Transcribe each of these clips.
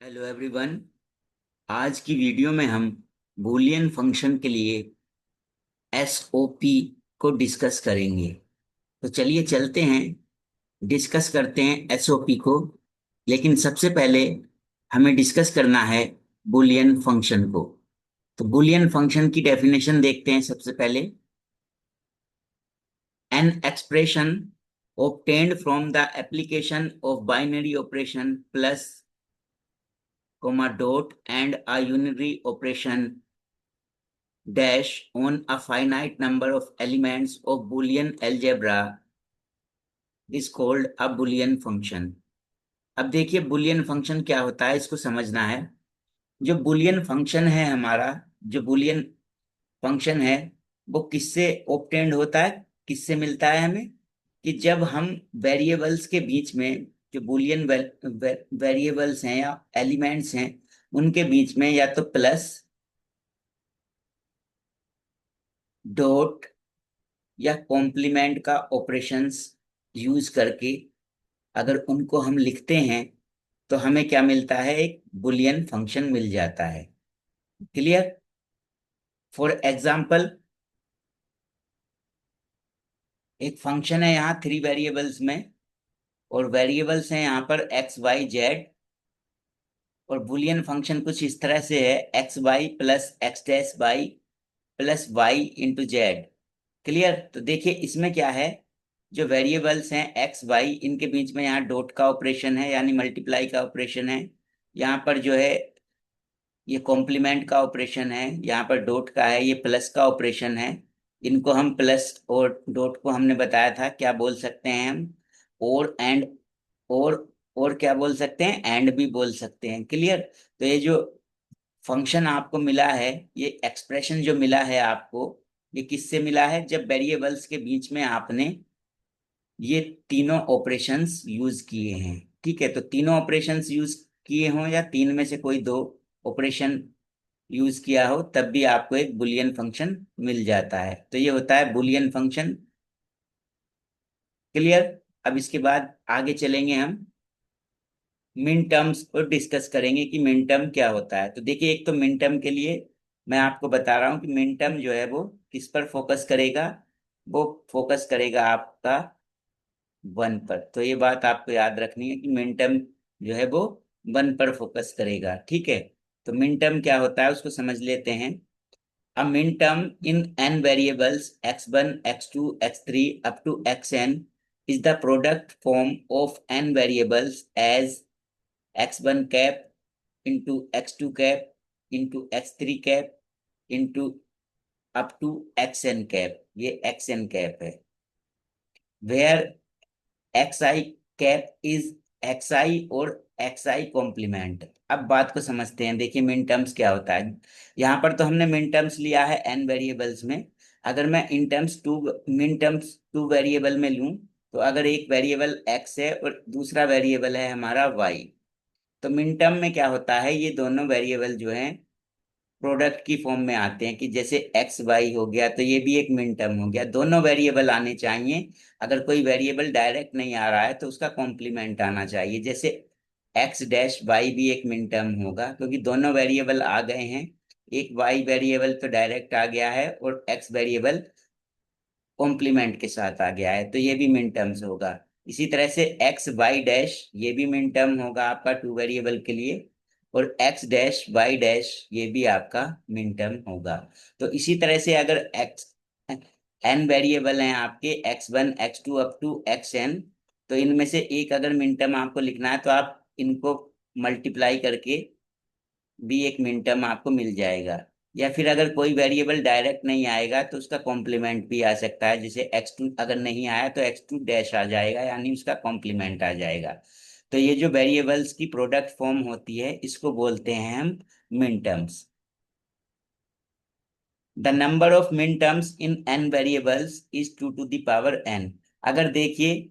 Hello everyone. आज की video में हम बूलियन फंक्शन के लिए एसओपी को डिस्कस करेंगे। तो चलिए चलते हैं, डिस्कस करते हैं एसओपी को। लेकिन सबसे पहले हमें डिस्कस करना है बूलियन फंक्शन को। तो बूलियन फंक्शन की डेफिनेशन देखते हैं सबसे पहले। An expression obtained from the application of binary operation plus comma dot and a unary operation dash on a finite number of elements of Boolean algebra is called a Boolean function। अब देखिए Boolean function क्या होता है, इसको समझना है। जो Boolean function है हमारा, जो बुलियन फंक्शन है वो किससे ऑब्टेंड होता है, किससे मिलता है हमें, कि जब हम वेरिएबल्स के बीच में, जो बुलियन वेरिएबल्स हैं या एलिमेंट्स हैं उनके बीच में या तो प्लस, डॉट या कॉम्प्लीमेंट का ऑपरेशंस यूज करके अगर उनको हम लिखते हैं तो हमें क्या मिलता है, एक बुलियन फंक्शन मिल जाता है। क्लियर। फॉर एग्जाम्पल, एक फंक्शन है यहाँ 3 वेरिएबल्स में, और वेरिएबल्स हैं यहाँ पर एक्स वाई जेड, और बुलियन फंक्शन कुछ इस तरह से है, X Y plus X dash Y plus Y into Z. Clear. तो देखिए इसमें क्या है, जो वेरिएबल्स हैं एक्स वाई, इनके बीच में यहाँ डॉट का ऑपरेशन है यानी मल्टीप्लाई का ऑपरेशन है। यहाँ पर जो है ये कॉम्प्लीमेंट का ऑपरेशन है, यहाँ पर डॉट का है, ये प्लस का ऑपरेशन है। इनको हम प्लस और डॉट को हमने बताया था क्या बोल सकते हैं हम, और एंड, और क्या बोल सकते हैं, एंड भी बोल सकते हैं। क्लियर। तो ये जो फंक्शन आपको मिला है, ये एक्सप्रेशन जो मिला है आपको, ये किससे मिला है, जब वेरिएबल्स के बीच में आपने ये तीनों ऑपरेशंस यूज किए हैं। ठीक है, तो तीनों ऑपरेशंस यूज किए हों या तीन में से कोई दो ऑपरेशन यूज किया हो, तब भी आपको एक बुलियन फंक्शन मिल जाता है। तो ये होता है बुलियन फंक्शन। क्लियर। अब इसके बाद आगे चलेंगे, हम मिन टर्म्स को डिस्कस करेंगे कि मिन टर्म क्या होता है। तो देखिए, एक तो मिन टर्म के लिए मैं आपको बता रहा हूं कि मिन टर्म जो है वो किस पर फोकस करेगा, वो फोकस करेगा आपका 1 पर। तो ये बात आपको याद रखनी है कि मिन टर्म जो है वो 1 पर फोकस करेगा। ठीक है। तो मिन टर्म क्या होता है उसको समझ लेते हैं। A minterm in n variables x1, x2, x3 up to xn is the product form of n variables as x1 cap into x2 cap into x3 cap into up to xn cap। ये xn cap है, where xi cap is xi और xi complement. अब बात को समझते हैं। देखिए मिन टर्म्स क्या होता है। यहाँ पर तो हमने मिन टर्म्स लिया है n वेरिएबल्स में। अगर मैं इन टर्म्स टू मिन टर्म्स 2 वेरिएबल में लूं, तो अगर एक वेरिएबल x है और दूसरा वेरिएबल है हमारा y, तो मिन टर्म में क्या होता है, ये दोनों वेरिएबल जो हैं प्रोडक्ट की फॉर्म में आते हैं, कि जैसे एक्स वाई हो गया तो ये भी एक मिन टर्म हो गया। दोनों वेरिएबल आने चाहिए। अगर कोई वेरिएबल डायरेक्ट नहीं आ रहा है तो उसका कॉम्प्लीमेंट आना चाहिए। जैसे एक्स डैश वाई भी एक मिन टर्म होगा, क्योंकि दोनों वेरिएबल आ गए हैं। एक वाई वेरिएबल तो डायरेक्ट आ गया है और एक्स वेरिएबल कॉम्प्लीमेंट के साथ आ गया है, तो ये भी मिन टर्म्स होगा। इसी तरह से एक्स वाई डैश ये भी मिन टर्म होगा आपका 2 वेरिएबल के लिए, और एक्स डैश वाई डैश ये भी आपका मिन टर्म होगा। तो इसी तरह से अगर एक्स एन वेरिएबल हैं आपके x1 x2 up to xn, तो इनमें से एक अगर मिन टर्म आपको लिखना है तो आप इनको मल्टीप्लाई करके भी एक मिन टर्म आपको मिल जाएगा। या फिर अगर कोई वेरिएबल डायरेक्ट नहीं आएगा तो उसका कॉम्प्लीमेंट भी आ सकता है। जैसे x2 अगर नहीं आया तो x2 डैश आ जाएगा, यानी उसका कॉम्प्लीमेंट आ जाएगा। तो ये जो वेरिएबल्स की प्रोडक्ट फॉर्म होती है इसको बोलते हैं हम min terms. The number of min terms in n variables is 2 to the power n। अगर देखिए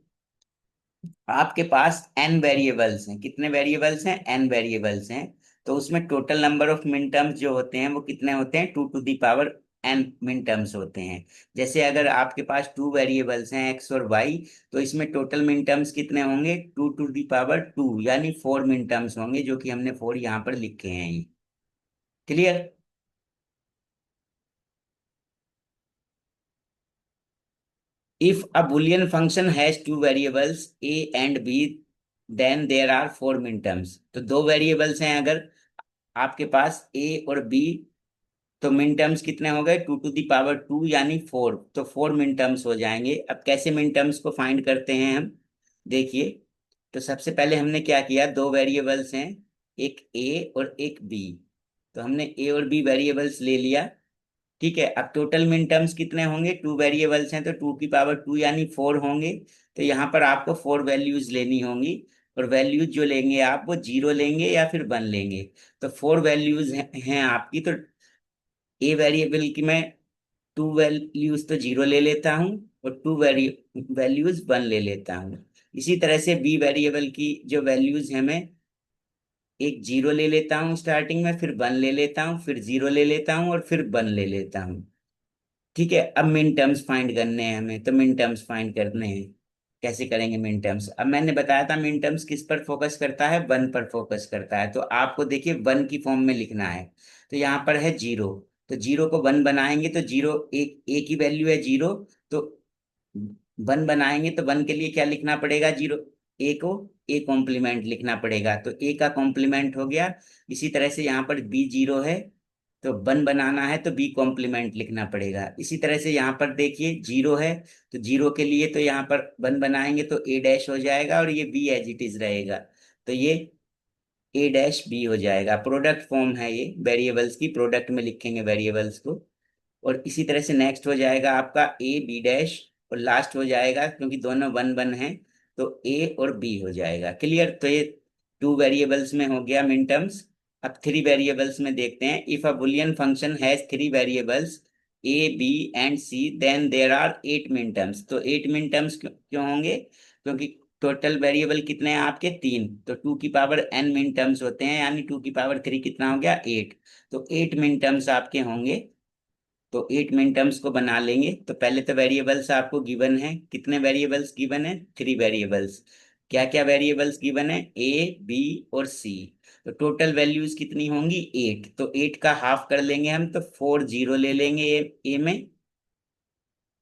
आपके पास n वेरिएबल्स हैं, कितने वेरिएबल्स हैं, n वेरिएबल्स हैं, तो उसमें total number of min terms जो होते हैं वो कितने होते हैं, 2 टू दी पावर एन मिन टर्म्स होते हैं। जैसे अगर आपके पास टू वेरिएबल्स हैं एक्स और वाई, तो इसमें टोटल मिन टर्म्स कितने होंगे, 2 to the power 2, यानी 4 मिन टर्म्स होंगे, जो कि हमने 4 यहाँ पर लिखे हैं। ये clear? If a Boolean function has two variables a and b, then there are 4 min terms। तो दो वेरिएबल्स हैं अगर आपके पास a और b, तो मिन टर्म्स कितने हो गए, 2 to the power 2 यानी 4, तो 4 मिन टर्म्स हो जाएंगे। अब कैसे मिन टर्म्स को फाइंड करते हैं हम, देखिए। तो सबसे पहले हमने क्या किया, दो वेरिएबल्स हैं, एक a और एक b। तो हमने a और b वेरिएबल्स ले लिया। ठीक है, अब टोटल मिन टर्म्स कितने होंगे, टू वेरिएबल्स हैं तो 2 की पावर 2 यानी 4 होंगे। तो यहाँ पर आपको 4 वैल्यूज लेनी होंगी, और वैल्यूज जो लेंगे आप वो 0 लेंगे या फिर 1 लेंगे। तो 4 वैल्यूज हैं आपकी, तो ए वेरिएबल की मैं टू वैल्यूज तो 0 ले लेता हूँ, और टू वैल्यूज 1 ले लेता हूँ। इसी तरह से बी वेरिएबल की जो वैल्यूज हैं, मैं एक 0 ले लेता हूँ स्टार्टिंग में, फिर 1 ले लेता हूँ, फिर 0 ले लेता हूँ, और फिर 1 ले लेता हूँ। ठीक है, अब मिन टर्म्स फाइंड करने हैं हमें, तो मिन टर्म्स फाइंड करने हैं। कैसे करेंगे मिन टर्म्स, अब मैंने बताया था मिन टर्म्स किस पर फोकस करता है, 1 पर फोकस करता है। तो आपको देखिए 1 की फॉर्म में लिखना है। तो यहाँ पर है 0, तो 0 को 1 बनाएंगे तो 0, एक ही वैल्यू है 0। तो 1 बनाएंगे तो 1 के लिए क्या लिखना पड़ेगा, 0, ए को ए कॉम्प्लीमेंट लिखना पड़ेगा, तो ए का कॉम्प्लीमेंट हो गया। इसी तरह से यहाँ पर बी 0 है, तो 1 बनाना है तो बी कॉम्प्लीमेंट लिखना पड़ेगा। इसी तरह से यहाँ पर देखिए 0 है, तो 0 के लिए तो यहाँ पर 1 बनाएंगे तो ए डैश हो जाएगा, और ये बी एज इट इज रहेगा। तो ये ए डैश बी हो जाएगा। प्रोडक्ट फॉर्म है, ये वेरिएबल्स की प्रोडक्ट में लिखेंगे वेरिएबल्स को। और इसी तरह से नेक्स्ट हो जाएगा आपका ए बी डैश, और लास्ट हो जाएगा, क्योंकि दोनों 1 1 है, तो ए और बी हो जाएगा। क्लियर? तो ये टू वेरिएबल्स में हो गया मिन टर्म्स। अब थ्री वेरिएबल्स में देखते हैं। If a Boolean function has three variables A B and C, then there are 8 min terms. तो 8 मिन टर्म्स क्यों होंगे, क्योंकि टोटल वेरिएबल कितने हैं आपके, 3, तो 2 की पावर n मिन टर्म्स होते हैं, यानी 2 की पावर 3 कितना हो गया, 8। तो 8 मिन टर्म्स आपके होंगे। तो 8 मिन टर्म्स को बना लेंगे। तो पहले तो वेरिएबल्स आपको गिवन है, कितने वेरिएबल्स गिवन है, 3 वेरिएबल्स। क्या क्या वेरिएबल्स गिवन है, ए बी और सी। तो टोटल वैल्यूज कितनी होंगी, 8। तो 8 का हाफ कर लेंगे हम, तो 4 0 ले लेंगे ए में,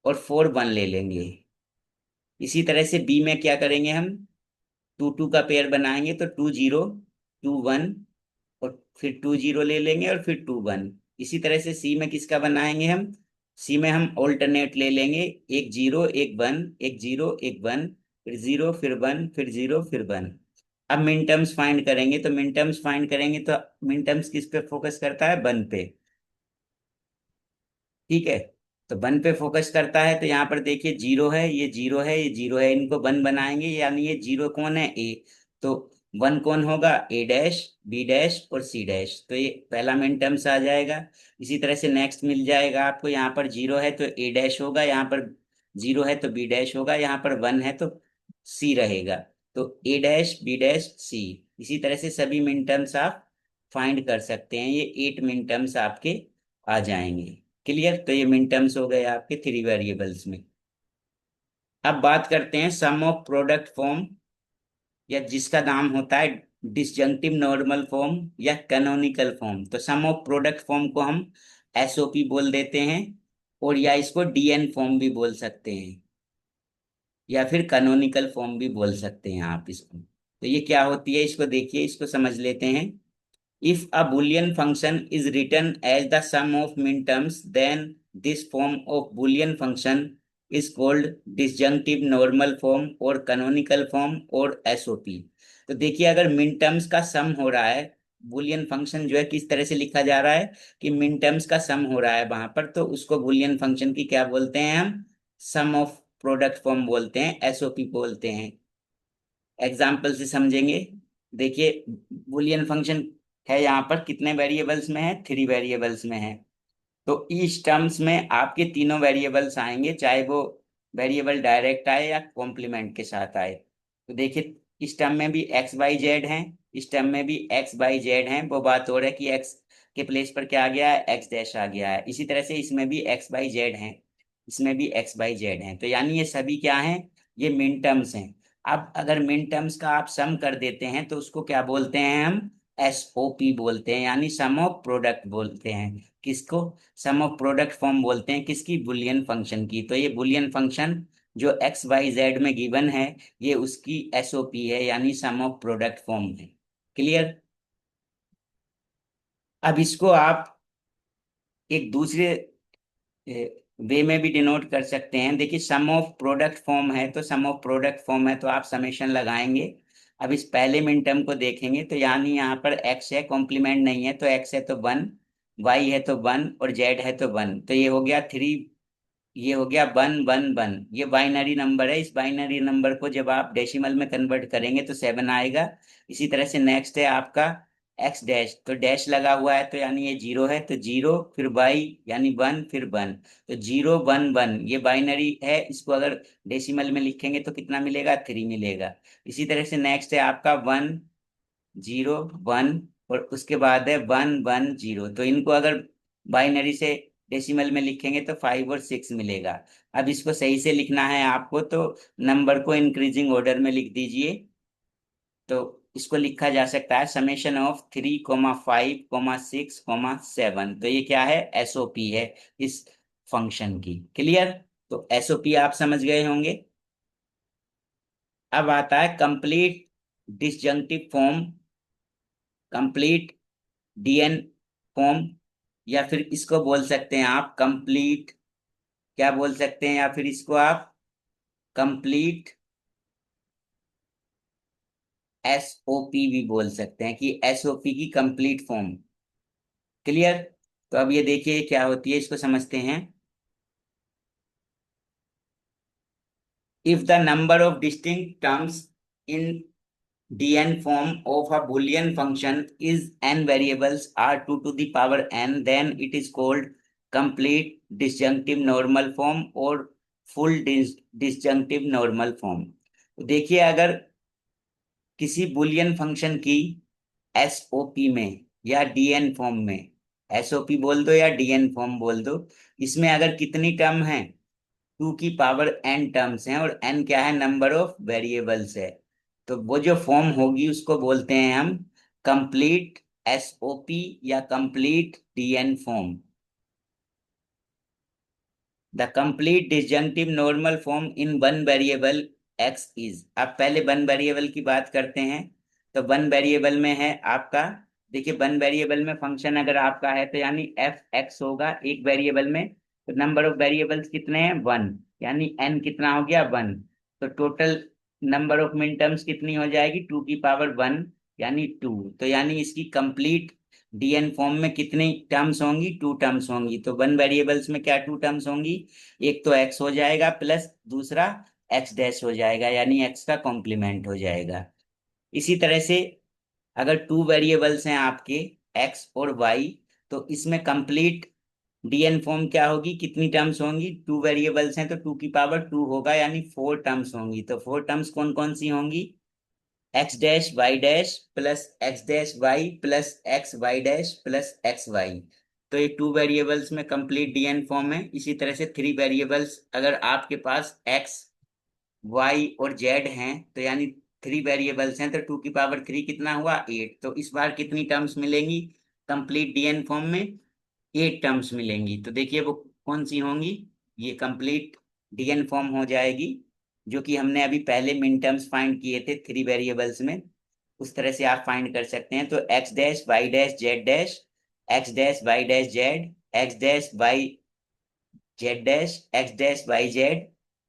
और 4 1 ले लेंगे। इसी तरह से बी में क्या करेंगे हम, 2 2 का पेयर बनाएंगे, तो 2 0 2 1, और फिर 2 0 ले लेंगे, और फिर 2 1। इसी तरह से सी में किसका बनाएंगे हम, सी में हम ऑल्टरनेट ले लेंगे, एक 0 एक 1, एक 0 एक 1, फिर 0 फिर 1 फिर 0 फिर 1। अब मिन टर्म्स फाइंड करेंगे, तो मिन टर्म्स फाइंड करेंगे तो मिन टर्म्स किस पे फोकस करता है, 1 पे। ठीक है, तो 1 पे फोकस करता है। तो यहाँ पर देखिए 0 है, ये 0 है, ये 0 है, इनको 1 बनाएंगे, यानी ये 0 कौन है, ए। तो 1 कौन होगा, ए डैश बी डैश और सी डैश। तो ये पहला मिन टर्म्स आ जाएगा। इसी तरह से नेक्स्ट मिल जाएगा आपको, यहाँ पर 0 है तो ए डैश होगा, यहाँ पर 0 है तो बी डैश होगा, यहाँ पर 1 है तो सी रहेगा। तो ए डैश बी डैश सी। इसी तरह से सभी मिन टर्म्स आप फाइंड कर सकते हैं। ये 8 मिन टर्म्स आपके आ जाएंगे। क्लियर? तो ये मिन टर्म्स हो गए आपके 3 वेरिएबल्स में। अब बात करते हैं सम ऑफ प्रोडक्ट फॉर्म, या जिसका नाम होता है डिसजंक्टिव नॉर्मल फॉर्म या कैनोनिकल फॉर्म। तो सम ऑफ प्रोडक्ट फॉर्म को हम एसओपी बोल देते हैं, और या इसको डीएन फॉर्म भी बोल सकते हैं, या फिर कैनोनिकल फॉर्म भी बोल सकते हैं आप इसको। तो ये क्या होती है, इसको देखिए, इसको समझ लेते हैं। If a Boolean function is written as the sum of minterms, then this form of Boolean function is called disjunctive normal form और canonical form और SOP। तो देखिए, अगर मिनटर्म्स का सम हो रहा है, बुलियन फंक्शन जो है किस तरह से लिखा जा रहा है, कि मिनटर्म्स का सम हो रहा है वहां पर, तो उसको बुलियन फंक्शन की क्या बोलते हैं हम, सम ऑफ प्रोडक्ट फॉर्म बोलते हैं, एसओपी बोलते हैं। एग्जाम्पल से समझेंगे। देखिए, बुलियन फंक्शन है यहाँ पर कितने वेरिएबल्स में है, 3 वेरिएबल्स में है। तो इस टर्म्स में आपके तीनों वेरिएबल्स आएंगे, चाहे वो वेरिएबल डायरेक्ट आए या कॉम्प्लीमेंट के साथ आए। तो देखिए, इस टर्म में भी एक्स वाई जेड है, इस टर्म में भी एक्स वाई जेड है। वो बात हो रहा है कि एक्स के प्लेस पर क्या आ गया है, एक्स डैश आ गया है। इसी तरह से इसमें भी एक्स बाई जेड है, इसमें भी एक्स बाई जेड है। तो यानी ये सभी क्या हैं, ये मिन टर्म्स हैं। अब अगर मिन टर्म्स का आप सम कर देते हैं तो उसको क्या बोलते हैं हम, एसओपी बोलते हैं, यानी सम ऑफ प्रोडक्ट बोलते हैं। किसको, सम ऑफ प्रोडक्ट फॉर्म बोलते हैं, किसकी, बुलियन फंक्शन की। तो ये बुलियन फंक्शन जो एक्स वाई जेड में गिवन है, ये उसकी एसओपी है, यानी सम ऑफ प्रोडक्ट फॉर्म है। क्लियर। अब इसको आप एक दूसरे वे में भी डिनोट कर सकते हैं। देखिए सम ऑफ प्रोडक्ट फॉर्म है, तो सम ऑफ प्रोडक्ट फॉर्म है तो आप समेशन लगाएंगे। अब इस पहले मिन टर्म को देखेंगे तो यानी यहाँ पर एक्स है, कॉम्प्लीमेंट नहीं है, तो एक्स है तो वन, वाई है तो वन, और जेड है तो वन, तो ये हो गया थ्री, ये हो गया वन वन वन। ये बाइनरी नंबर है, इस बाइनरी नंबर को जब आप डेसिमल में कन्वर्ट करेंगे तो सेवन आएगा। इसी तरह से नेक्स्ट है आपका एक्स डैश, तो डैश लगा हुआ है तो यानी ये जीरो है, तो जीरो फिर वाई यानी वन फिर वन, तो जीरो वन वन ये बाइनरी है। इसको अगर डेसिमल में लिखेंगे तो कितना मिलेगा, थ्री मिलेगा। इसी तरह से नेक्स्ट है आपका वन जीरो वन, और उसके बाद है वन वन जीरो, तो इनको अगर बाइनरी से डेसिमल में लिखेंगे तो फाइव और सिक्स मिलेगा। अब इसको सही से लिखना है आपको, तो नंबर को इंक्रीजिंग ऑर्डर में लिख दीजिए। तो इसको लिखा जा सकता है summation of three comma five comma six comma seven, तो ये क्या है, एसओपी है इस फंक्शन की। क्लियर। तो एसओपी आप समझ गए होंगे। अब आता है complete disjunctive form, complete DN form, या फिर इसको बोल सकते हैं आप कंप्लीट, क्या बोल सकते हैं, या फिर इसको आप कंप्लीट एसओपी भी बोल सकते हैं, कि एसओपी की कंप्लीट फॉर्म। क्लियर। तो अब ये देखिए क्या होती है, इसको समझते हैं। If the number of distinct terms in dn form of a boolean function is n variables are 2 to the power n, then it is called complete disjunctive normal form or full disjunctive normal form। देखिए अगर किसी Boolean function की SOP में या DN form में, SOP बोल दो या डीएन फॉर्म बोल दो, इसमें अगर कितनी टर्म है, टू की पावर एन टर्म्स हैं, और एन क्या है, नंबर ऑफ वेरिएबल्स है, तो वो जो फॉर्म होगी उसको बोलते हैं हम कंप्लीट एसओपी या complete DN form. The complete disjunctive normal form in one variable X is. अब पहले वन वेरिएबल की बात करते हैं। तो वन वेरिएबल में है आपका, देखिए वन वेरिएबल में फंक्शन अगर आपका है तो यानी एफ एक्स होगा एक वेरिएबल में, तो नंबर ऑफ वेरिएबल्स कितने हैं, वन, यानी एन कितना हो गया, वन। तो total number of min terms कितनी हो जाएगी, टू की पावर वन, यानी टू। तो यानी इसकी कंप्लीट डीएन फॉर्म में कितनी टर्म्स होंगी, टू टर्म्स होंगी। तो वन वेरिएबल्स में क्या टू टर्म्स होंगी, एक तो एक्स हो जाएगा प्लस दूसरा एक्स डैश हो जाएगा, यानी एक्स का कॉम्प्लीमेंट हो जाएगा। इसी तरह से अगर टू वेरिएबल्स हैं आपके एक्स और वाई, तो इसमें कंप्लीट डीएन फॉर्म क्या होगी, कितनी टर्म्स होंगी, टू वेरिएबल्स हैं तो टू की पावर टू होगा, यानी फोर टर्म्स होंगी। तो फोर टर्म्स कौन कौन सी होंगी, X dash Y dash plus X dash Y plus X Y dash plus X Y. तो ये टू वेरिएबल्स में कंप्लीट डीएन फॉर्म है। इसी तरह से थ्री वेरिएबल्स अगर आपके पास एक्स वाई और जेड हैं, तो यानी थ्री वेरिएबल्स हैं, तो टू की पावर थ्री कितना हुआ, एट। तो इस बार कितनी टर्म्स मिलेंगी कंप्लीट डीएन फॉर्म में, एट टर्म्स मिलेंगी। तो देखिए वो कौन सी होंगी, ये कंप्लीट डीएन फॉर्म हो जाएगी, जो कि हमने अभी पहले मिन टर्म्स फाइंड किए थे थ्री वेरिएबल्स में, उस तरह से आप फाइंड कर सकते हैं। तो X dash Y dash Z dash, X dash Y dash Z, X dash Y Z dash, X dash Y Z,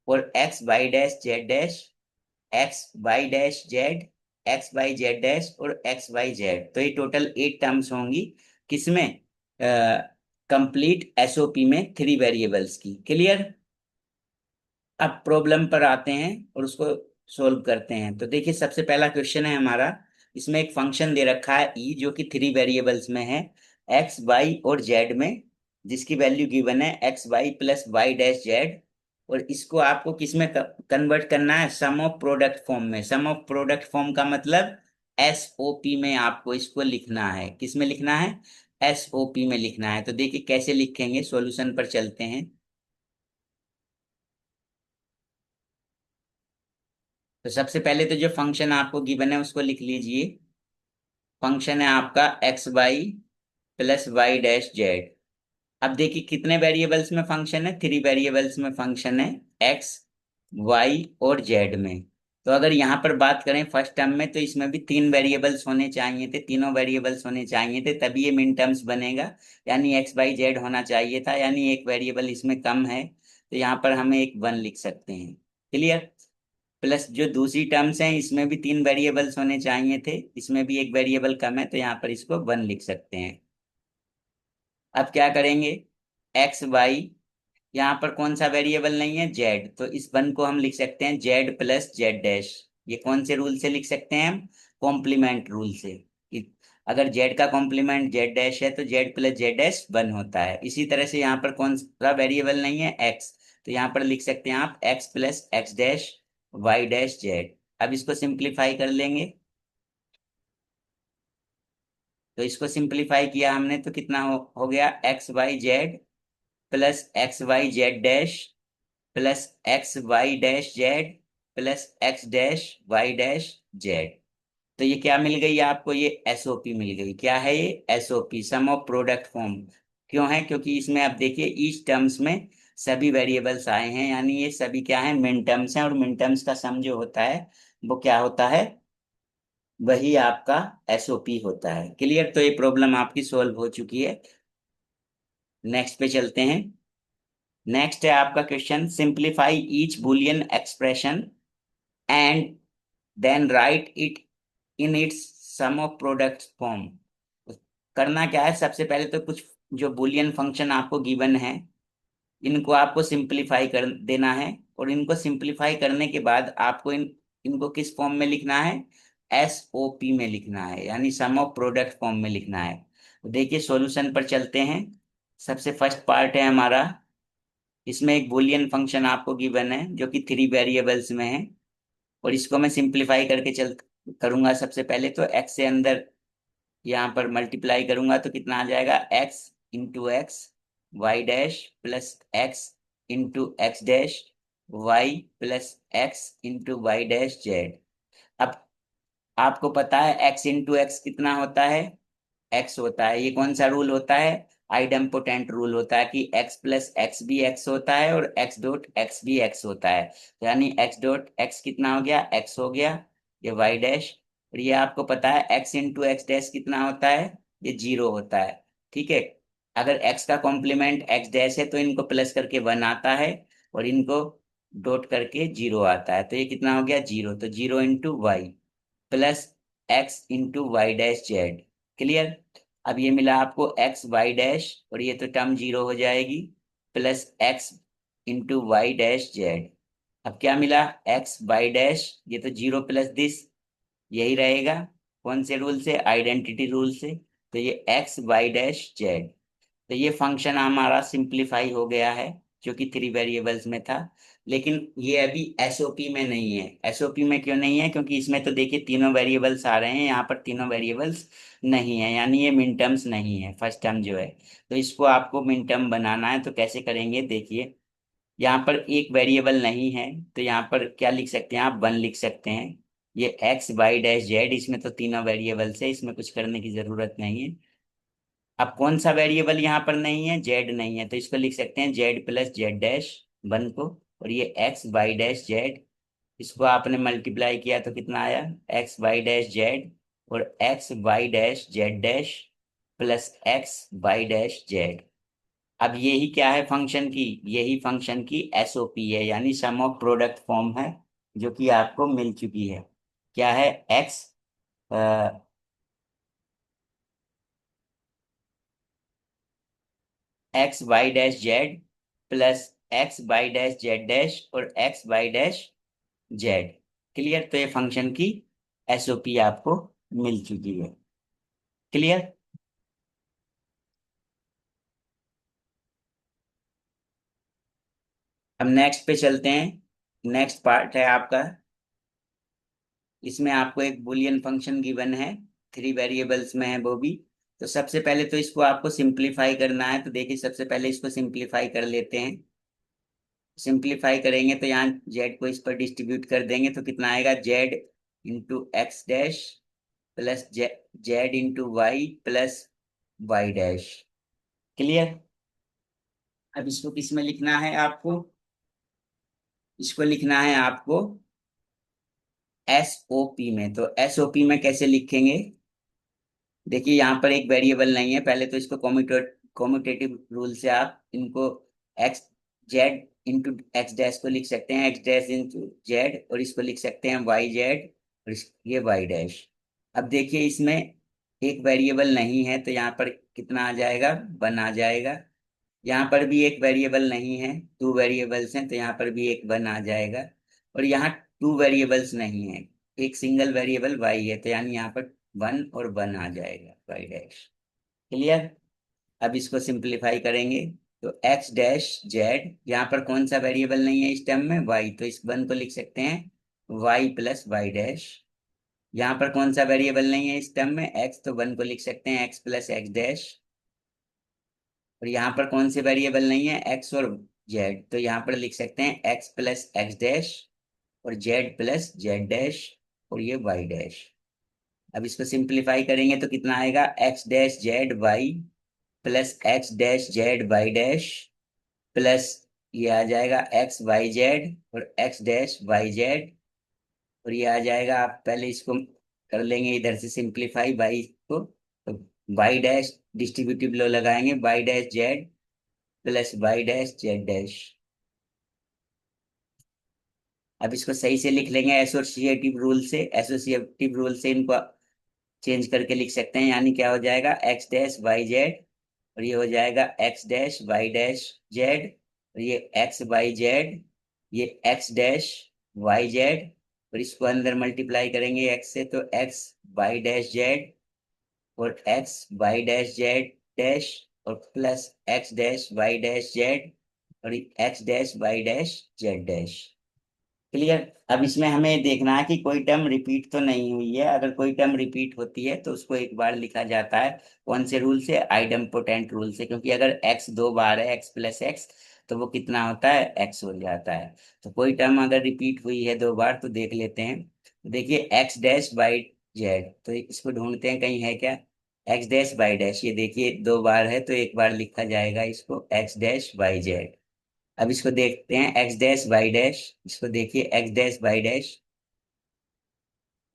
और X Y dash Z dash, X Y dash Z, X Y Z dash, और X Y Z. तो ये total eight terms होंगी, किसमें, complete SOP में three variables की। Clear. अब problem पर आते हैं और उसको सोल्व करते हैं। तो देखिए सबसे पहला क्वेश्चन है हमारा, इसमें एक फंक्शन दे रखा है ई, जो कि थ्री वेरिएबल्स में है, एक्स वाई और जेड में, जिसकी वैल्यू गिवन है X Y plus Y dash Z. और इसको आपको किस में कन्वर्ट करना है, सम ऑफ प्रोडक्ट फॉर्म में। सम ऑफ प्रोडक्ट फॉर्म का मतलब एस ओ पी में आपको इसको लिखना है, किस में लिखना है, SOP में लिखना है। तो देखिए कैसे लिखेंगे, सॉल्यूशन पर चलते हैं। तो सबसे पहले तो जो फंक्शन आपको गिवन है उसको लिख लीजिए। फंक्शन है आपका xy+y-z। अब देखिए कितने वेरिएबल्स में फंक्शन है, 3 वेरिएबल्स में फंक्शन है, एक्स, वाई और जेड में। तो अगर यहाँ पर बात करें फर्स्ट टर्म में, तो इसमें भी 3 वेरिएबल्स होने चाहिए थे, तीनों वेरिएबल्स होने चाहिए थे, तभी ये मिन टर्म्स बनेगा। यानी एक्स वाई जेड होना चाहिए था, यानी एक वेरिएबल इसमें कम है, तो यहाँ पर हमें एक 1 लिख सकते हैं। क्लियर। प्लस जो दूसरी टर्म्स हैं इसमें भी 3 वेरिएबल्स होने चाहिए थे, इसमें भी एक वेरिएबल कम है, तो यहाँ पर इसको 1 लिख सकते हैं। अब क्या करेंगे, एक्स वाई, यहाँ पर कौन सा वेरिएबल नहीं है, जेड, तो इस 1 को हम लिख सकते हैं Z+Z डैश। ये कौन से रूल से लिख सकते हैं हम, कॉम्प्लीमेंट रूल से, कि अगर जेड का कॉम्प्लीमेंट जेड डैश है तो Z+Z डैश 1 होता है। इसी तरह से यहाँ पर कौन सा वेरिएबल नहीं है, एक्स, तो यहाँ पर लिख सकते हैं आप X+X dash Y dash Z। अब इसको सिंप्लीफाई कर लेंगे। तो इसको सिंप्लीफाई किया हमने तो कितना हो गया, XYZ+XYZ dash +XY dash Z +X dash Y dash Z। तो ये क्या मिल गई आपको, ये एसओपी मिल गई। क्या है ये, SOP, sum of product form. क्यों है, क्योंकि इसमें आप देखिए ईच टर्म्स में सभी वेरिएबल्स आए हैं, यानी ये सभी क्या है, मिन टर्म्स हैं, और मिन टर्म्स का सम जो होता है वो क्या होता है, वही आपका एसओपी होता है। क्लियर। तो ये प्रॉब्लम आपकी सॉल्व हो चुकी है। नेक्स्ट पे चलते हैं। नेक्स्ट है आपका question, simplify each Boolean expression and then write it in its sum of product form. करना क्या है, सबसे पहले तो कुछ जो बुलियन फंक्शन आपको गिवन है इनको आपको सिंप्लीफाई कर देना है, और इनको सिंप्लीफाई करने के बाद आपको इनको किस फॉर्म में लिखना है, SOP में लिखना है, यानी सम ऑफ प्रोडक्ट फॉर्म में लिखना है। तो देखिए सॉल्यूशन पर चलते हैं। सबसे फर्स्ट पार्ट है हमारा, इसमें एक बुलियन फंक्शन आपको गिवन है जो कि 3 वेरिएबल्स में है, और इसको मैं सिंप्लीफाई करके चल करूंगा। सबसे पहले तो एक्स से अंदर यहाँ पर मल्टीप्लाई करूंगा तो कितना आ जाएगा, X×X Y dash +X×X dash Y+X×Y dash Z। अब आपको पता है X×X कितना होता है, एक्स होता है। ये कौन सा रूल होता है, आइडम्पोटेंट रूल होता है, कि X+X भी एक्स होता है और X.X भी एक्स होता है। तो यानी X.X कितना हो गया, एक्स हो गया, ये वाई डैश। और ये आपको पता है X×X डैश कितना होता है, ये 0 होता है। ठीक है। अगर x का कॉम्प्लीमेंट x डैश है तो इनको प्लस करके 1 आता है, और इनको डॉट करके 0 आता है, तो ये कितना हो गया, 0। तो 0×y +X×Y dash Z। Clear. अब ये मिला आपको XY डैश, और ये तो टर्म 0 हो जाएगी, +X×Y डैश Z। अब क्या मिला, XY डैश, ये तो 0 प्लस दिस, यही रहेगा। कौन से रूल से, आइडेंटिटी रूल से। तो ये XY डैश Z। तो ये फंक्शन हमारा सिंप्लीफाई हो गया है, जो कि 3 वेरिएबल्स में था। लेकिन ये अभी एसओपी में नहीं है। एसओपी में क्यों नहीं है, क्योंकि इसमें तो देखिए तीनों वेरिएबल्स आ रहे हैं, यहाँ पर तीनों वेरिएबल्स नहीं है, यानी ये मिन टर्म्स नहीं है, फर्स्ट टर्म जो है। तो इसको आपको मिन टर्म बनाना है, तो कैसे करेंगे, देखिए यहाँ पर एक वेरिएबल नहीं है, तो यहाँ पर क्या लिख सकते हैं आप, 1 लिख सकते हैं। ये XY डैश Z, इसमें तो तीनों वेरिएबल्स है, इसमें कुछ करने की जरूरत नहीं है। अब कौन सा वेरिएबल यहाँ पर नहीं है, जेड नहीं है, तो इसको लिख सकते हैं Z+Z डैश 1 को। और ये XY डैश Z, इसको आपने मल्टीप्लाई किया तो कितना आया, XY डैश Z और XY dash Z dash +XY dash Z। अब यही क्या है फंक्शन की, यही फंक्शन की एसओपी है, यानी सम ऑफ प्रोडक्ट फॉर्म है, जो कि आपको मिल चुकी है। क्या है, XY dash Z +XY dash Z dash और XY डैश Z। क्लियर। तो ये फंक्शन की एसओपी आपको मिल चुकी है। क्लियर। अब नेक्स्ट पे चलते हैं। नेक्स्ट पार्ट है आपका, इसमें आपको एक बुलियन फंक्शन गिवन है, 3 वेरिएबल्स में है वो भी। तो सबसे पहले तो इसको आपको सिंप्लीफाई करना है, तो देखिए सबसे पहले इसको सिंप्लीफाई कर लेते हैं। सिंप्लीफाई करेंगे तो यहाँ जेड को इस पर डिस्ट्रीब्यूट कर देंगे तो कितना आएगा, Z into X dash plus Z into Y plus Y dash. Clear. अब इसको किस में लिखना है आपको, इसको लिखना है आपको एसओपी में। तो एसओपी में कैसे लिखेंगे, देखिए यहाँ पर एक वेरिएबल नहीं है, पहले तो इसको कॉम्यूटेटिव रूल से आप इनको x Z into X dash को लिख सकते हैं, एक्स डैश इंटू जेड, और इसको लिख सकते हैं वाई जेड, और ये वाई डैश। अब देखिए इसमें एक वेरिएबल नहीं है तो यहाँ पर कितना आ जाएगा, वन आ जाएगा। यहाँ पर भी एक वेरिएबल नहीं है, टू वेरिएबल्स हैं तो यहाँ पर भी एक वन आ जाएगा। और यहाँ टू वेरिएबल्स नहीं है, एक सिंगल वेरिएबल वाई है, तो यानी यहाँ पर वन और वन आ जाएगा, वाई डैश। क्लियर। अब इसको सिंप्लीफाई करेंगे तो एक्स डैश जेड, यहाँ पर कौन सा वेरिएबल नहीं है इस टर्म में, वाई, तो इस वन को लिख सकते हैं वाई प्लस वाई डैश। यहाँ पर कौन सा वेरिएबल नहीं है इस टर्म में, एक्स, तो वन को लिख सकते हैं एक्स प्लस एक्स डैश। और यहाँ पर कौन से वेरिएबल नहीं है, एक्स और जेड, तो यहाँ पर लिख सकते हैं एक्स प्लस एक्स डैश और जेड प्लस जेड डैश, और ये वाई डैश। अब इसको सिंप्लीफाई करेंगे तो कितना आएगा, X dash Z Y plus X dash Z Y dash plus ये आ जाएगा एक्स वाई जेड और एक्स डैश वाई जेड, और ये आ जाएगा, आप पहले इसको कर लेंगे इधर से सिंप्लीफाई बाई को, तो वाई डैश डिस्ट्रीब्यूटिव लो लगाएंगे, Y dash Z plus Y dash Z dash. अब इसको सही से लिख लेंगे एसोसिएटिव रूल से, एसोसिएटिव रूल से इनको चेंज करके लिख सकते हैं, यानी क्या हो जाएगा, एक्स डैश वाई जेड, और ये हो जाएगा X dash Y dash Z, और ये एक्स वाई जेड, ये एक्स डैश वाई जेड, और इसको अंदर मल्टीप्लाई करेंगे एक्स से, तो एक्स वाई डैश जेड और X Y dash Z dash और plus X dash Y dash Z और X dash Y dash Z dash. Clear. अब इसमें हमें देखना है कि कोई टर्म रिपीट तो नहीं हुई है, अगर कोई टर्म रिपीट होती है तो उसको एक बार लिखा जाता है, कौन से रूल से, आइडम्पोटेंट रूल से, क्योंकि अगर एक्स दो बार है, एक्स प्लस एक्स, तो वो कितना होता है, एक्स हो जाता है। तो कोई टर्म अगर रिपीट हुई है दो बार तो देख लेते हैं। तो देखिए एक्स डैश बाई जेड, तो इसको ढूंढते हैं कहीं है क्या, एक्स डैश बाई डैश, ये देखिए दो बार है तो एक बार लिखा जाएगा इसको एक्स डैश बाई जेड। अब इसको देखते हैं एक्स डैश वाई डैश, इसको देखिए X dash Y dash,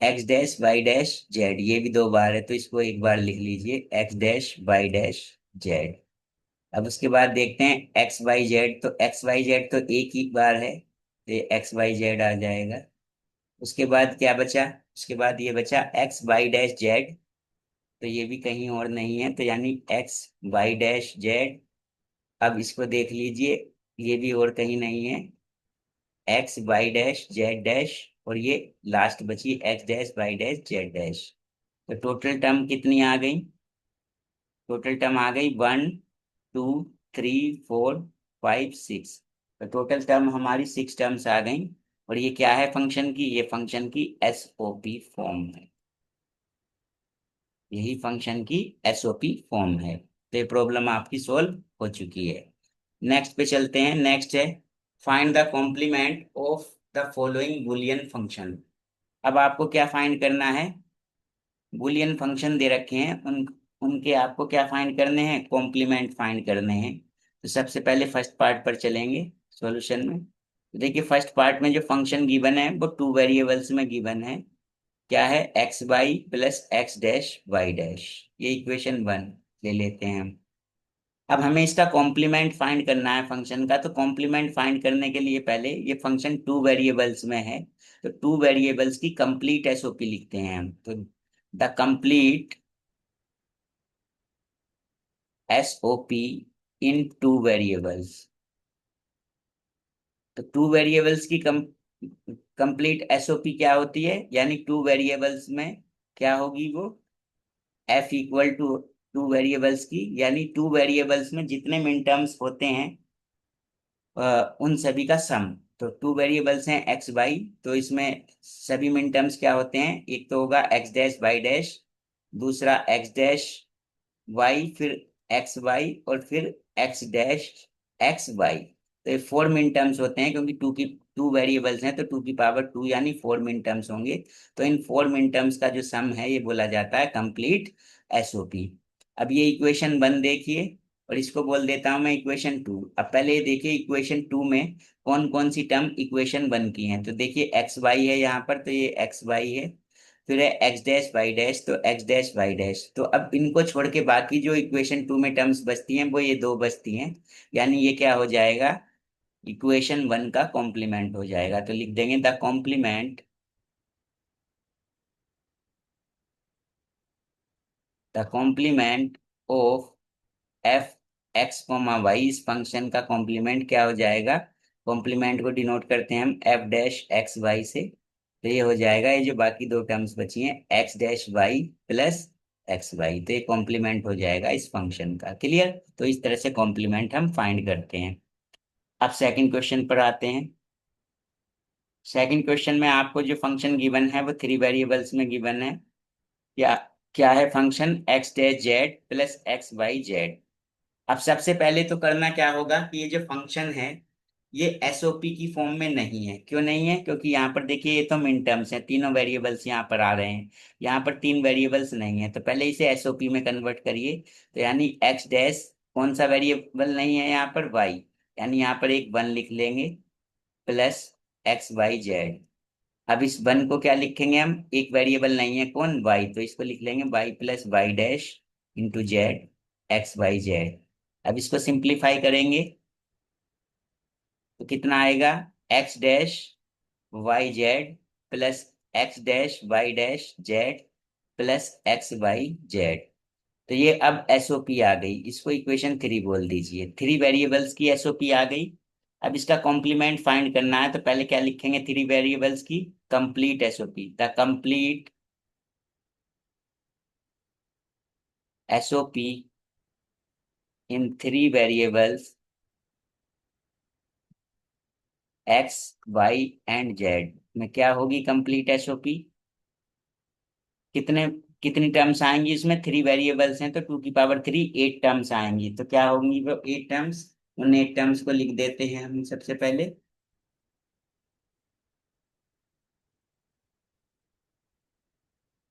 X dash Y dash Z, ये भी दो बार है तो इसको एक बार लिख लीजिए X dash Y dash Z. अब उसके बाद देखते हैं एक्स वाई जेड, तो एक्स वाई जेड तो एक ही बार है तो एक्स वाई जेड आ जाएगा। उसके बाद क्या बचा, उसके बाद ये बचा एक्स वाई डैश जेड, तो ये भी कहीं और नहीं है तो यानी एक्स वाई डैश जेड। अब इसको देख लीजिए, ये भी और कहीं नहीं है, X Y dash Z dash, और ये लास्ट बची X dash Y dash Z dash. तो टोटल टर्म कितनी आ गई, टोटल टर्म आ गई one two three four five six, तो टोटल टर्म हमारी सिक्स टर्म्स आ गई। और ये क्या है फंक्शन की, ये फंक्शन की एसओपी फॉर्म है, यही फंक्शन की एसओपी फॉर्म है। तो ये प्रॉब्लम आपकी सोल्व हो चुकी है। नेक्स्ट पे चलते हैं, नेक्स्ट है find the complement of the following Boolean function. अब आपको क्या फाइंड करना है, बुलियन फंक्शन दे रखे हैं, उनके आपको क्या फाइंड करने हैं, कॉम्प्लीमेंट फाइंड करने हैं। तो सबसे पहले फर्स्ट पार्ट पर चलेंगे सॉल्यूशन में। तो देखिए फर्स्ट पार्ट में जो फंक्शन गिवन है वो टू वेरिएबल्स में गिवन है, क्या है, X Y plus X dash Y dash, ये इक्वेशन वन ले लेते हैं हम। अब हमें इसका कॉम्प्लीमेंट फाइंड करना है फंक्शन का, तो कॉम्प्लीमेंट फाइंड करने के लिए पहले ये फंक्शन टू वेरिएबल्स में है, तो टू वेरिएबल्स की कंप्लीट एसओपी लिखते हैं हम। तो the complete SOP in two variables, तो टू वेरिएबल्स की कंप्लीट एसओपी क्या होती है, यानी टू वेरिएबल्स में क्या होगी वो, F equal to two variables की, यानी टू वेरिएबल्स में जितने मिन टर्म्स होते हैं उन सभी का सम। तो टू वेरिएबल्स हैं एक्स वाई, तो इसमें सभी मिन टर्म्स क्या होते हैं, एक तो होगा एक्स डैश वाई डैश, दूसरा एक्स डैश वाई, फिर एक्स वाई, और फिर एक्स डैश एक्स वाई। तो ये फोर मिन टर्म्स होते हैं, क्योंकि टू वेरिएबल्स हैं तो टू की पावर टू यानी फोर मिन टर्म्स होंगे। तो इन फोर मिन टर्म्स का जो सम है ये बोला जाता है कंप्लीट एसओपी। अब ये इक्वेशन वन देखिए, और इसको बोल देता हूं मैं इक्वेशन टू। अब पहले ये देखिए इक्वेशन टू में कौन कौन सी टर्म इक्वेशन वन की हैं। तो देखिए एक्स वाई है यहाँ पर, तो ये एक्स वाई है। फिर है एक्स डैश वाई डैश, तो एक्स डैश वाई डैश। तो अब इनको छोड़ के बाकी जो इक्वेशन टू में टर्म्स बचती हैं वो ये दो बचती हैं। यानी ये क्या हो जाएगा, इक्वेशन वन का कॉम्प्लीमेंट हो जाएगा। तो लिख देंगे the complement of F X comma Y. इस फंक्शन का कॉम्प्लीमेंट क्या हो जाएगा, कॉम्प्लीमेंट को डिनोट करते हैं हम एफ डैश एक्स वाई से। तो ये हो जाएगा, ये जो बाकी दो टर्म्स बची हैं X dash Y plus X Y, तो ये कॉम्प्लीमेंट हो जाएगा इस फंक्शन का। क्लियर। तो इस तरह से कॉम्प्लीमेंट हम फाइंड करते हैं। अब सेकंड क्वेश्चन पर आते हैं। सेकंड क्वेश्चन में आपको जो फंक्शन गिवन है वो थ्री वेरिएबल्स में गिवन है। क्या क्या है function, X dash Z plus X Y Z. अब सबसे पहले तो करना क्या होगा कि ये जो फंक्शन है ये एसओपी की फॉर्म में नहीं है। क्यों नहीं है, क्योंकि यहाँ पर देखिए ये तो मिन टर्म्स हैं, तीनों वेरिएबल्स यहाँ पर आ रहे हैं। यहाँ पर तीन वेरिएबल्स नहीं है, तो पहले इसे एसओपी में कन्वर्ट करिए। तो यानी एक्स डैश, कौन सा वेरिएबल नहीं है यहाँ पर, वाई। यानी यहाँ पर एक वन लिख लेंगे प्लस एक्स वाई जेड। अब इस वन को क्या लिखेंगे हम, एक वेरिएबल नहीं है कौन, वाई, तो इसको लिख लेंगे Y plus Y dash into Z X Y Z. अब इसको सिंप्लीफाई करेंगे तो कितना आएगा, X dash Y Z plus X dash Y dash Z plus X Y Z. तो ये अब एसओपी आ गई, इसको इक्वेशन थ्री बोल दीजिए। थ्री वेरिएबल्स की एसओपी आ गई। अब इसका कॉम्प्लीमेंट फाइंड करना है, तो पहले क्या लिखेंगे, थ्री वेरिएबल्स की complete SOP. The complete SOP in three variables X Y and Z में क्या होगी कंप्लीट एसओपी। कितने कितनी टर्म्स आएंगी इसमें, थ्री वेरिएबल्स हैं तो टू की पावर थ्री एट टर्म्स आएंगी। तो क्या होंगी वो एट टर्म्स, उन एट टर्म्स को लिख देते हैं हम सबसे पहले।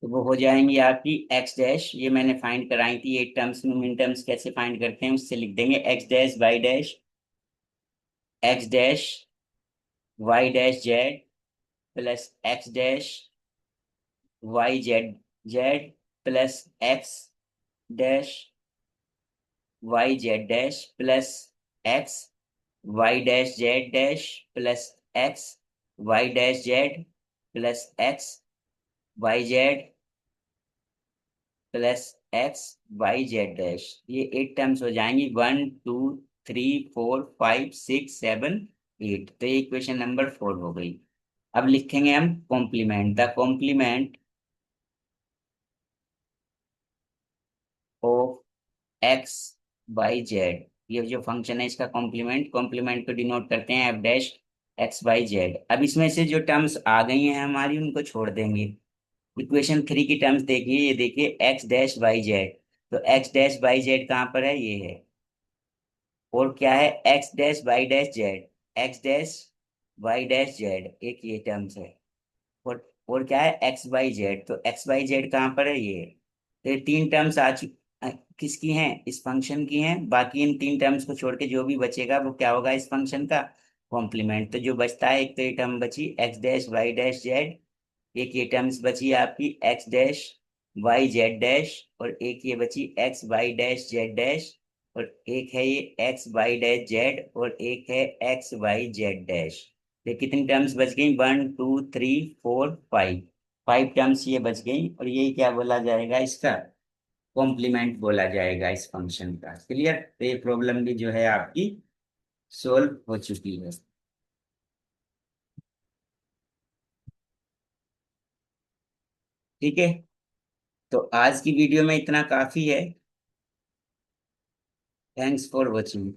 तो वो हो जाएंगी आपकी एक्स डैश, ये मैंने फाइंड कराई थी एट टर्म्स में, मिन टर्म्स कैसे फाइंड करते हैं उससे लिख देंगे X dash Y dash X dash Y dash Z plus X dash Y Z Z plus X dash Y Z dash plus X Y dash Z dash plus X Y dash Z plus X Y Z plus X Y Z dash. ये eight terms हो जाएंगी, one two three four five six seven eight. तो ये equation number four हो गई। अब लिखेंगे हम complement, the complement of X Y Z. ये जो फंक्शन है इसका कॉम्प्लीमेंट, कॉम्प्लीमेंट को डिनोट करते हैं F dash X Y Z. अब इसमें से जो टर्म्स आ गई हैं हमारी उनको छोड़ देंगे। इक्वेशन थ्री की टर्म्स देखिए, ये देखिए एक्स डैश वाई जेड। तो एक्स डैश वाई जेड कहाँ पर है, ये है। और क्या है, X dash Y dash Z, X dash Y dash Z, एक ये टर्म्स है। और क्या है, एक्स वाई जेड, तो एक्स वाई जेड कहाँ पर है, ये है। तो ये तीन टर्म्स किसकी हैं, इस फंक्शन की हैं। बाकी इन तीन टर्म्स को छोड़ के जो भी बचेगा वो क्या होगा, इस फंक्शन का कॉम्प्लीमेंट। तो जो बचता है, एक तो ये टर्म बची X dash Y dash Z, एक ये टर्म्स बची आपकी X dash Y Z dash, और एक ये बची X Y dash Z dash, और एक है ये एक्स वाई डैश जेड, और एक है एक्स वाई जेड डैश। ये कितनी टर्म्स बच गई, one two three four five, five terms ये बच गई। और यही क्या बोला जाएगा, इसका कॉम्प्लीमेंट बोला जाएगा इस फंक्शन का। क्लियर। तो ये प्रॉब्लम भी जो है आपकी सोल्व हो चुकी है। ठीक है। तो आज की वीडियो में इतना काफी है। Thanks for watching.